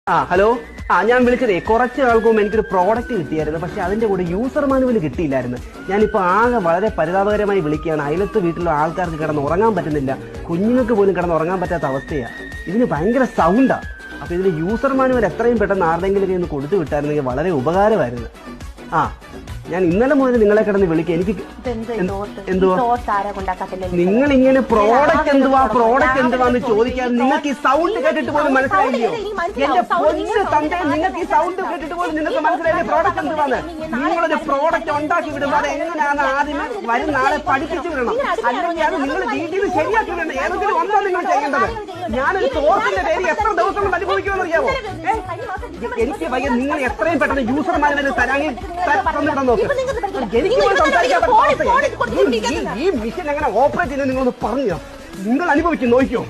Hello. ഞാൻ വിളിച്ചതേ കുറച്ച് നാൾക്ക് മുമ്പ് എനിക്കൊരു പ്രോഡക്റ്റ് കിട്ടിയായിരുന്നു. പക്ഷെ അതിന്റെ കൂടെ യൂസർ മാനുവൽ കിട്ടിയില്ലായിരുന്നു. ഞാനിപ്പോൾ ആകെ വളരെ പരിതാപകരമായി വിളിക്കുകയാണ്. അയലത്ത് വീട്ടിലുള്ള ആൾക്കാർക്ക് കിടന്ന് ഉറങ്ങാൻ പറ്റുന്നില്ല. കുഞ്ഞുങ്ങൾക്ക് പോലും കിടന്ന് ഉറങ്ങാൻ പറ്റാത്ത അവസ്ഥയാണ്. ഇതിന് ഭയങ്കര സൗണ്ടാ. അപ്പൊ ഇതിന് യൂസർ മാനുവൽ എത്രയും പെട്ടെന്ന് ആരുടെങ്കിലും ഒന്ന് കൊടുത്തു വിട്ടായിരുന്നെങ്കിൽ വളരെ ഉപകാരമായിരുന്നു. ഞാൻ ഇന്നലെ മുതൽ നിങ്ങളെ കിടന്ന് വിളിക്കുക. എനിക്ക് എന്തുവാ നിങ്ങൾ ഇങ്ങനെ പ്രോഡക്റ്റ് എന്തുവാന്ന് ചോദിക്കാൻ നിങ്ങൾക്ക് ഈ സൗണ്ട് കേട്ടിട്ട് പോലും മനസ്സിലായില്ലയോ? എന്റെ പൊന്ന് തന്റെ നിങ്ങൾക്ക് ഈ സൗണ്ട് കേട്ടിട്ട് പോലും നിങ്ങൾക്ക് മനസ്സിലായില്ലേ പ്രോഡക്റ്റ് എന്തുവാന്ന്? നിങ്ങളൊരു പ്രോഡക്റ്റ് ഉണ്ടാക്കി വിടുമ്പോൾ അത് എങ്ങനെയാണ് ആദ്യമേ വരും നാളെ പഠിപ്പിച്ചു വിടണം. അല്ലെങ്കിൽ അത് നിങ്ങൾ രീതിയിൽ ശരിയാക്കി വിടണം. ഏതെങ്കിലും ഒന്നാ നിങ്ങൾ ചെയ്യേണ്ടത്. ഞാനൊരു സോഴ്സിന്റെ പേര് എത്ര ദിവസം കൊണ്ട് അനുഭവിക്കുമെന്ന് അറിയാമോ? എനിക്ക് വയ്യ. നിങ്ങൾ എത്രയും പെട്ടെന്ന് യൂസർ മാനുവൽ തരാങ്ങി തന്നിടാൻ നോക്ക്. എനിക്ക് സംസാരിക്കാൻ പറ്റും. ഈ മിഷൻ എങ്ങനെ ഓപ്പറേറ്റ് ചെയ്യുന്നത് നിങ്ങളൊന്ന് പറഞ്ഞു. നിങ്ങൾ അനുഭവിക്കും, നോക്കിയോ?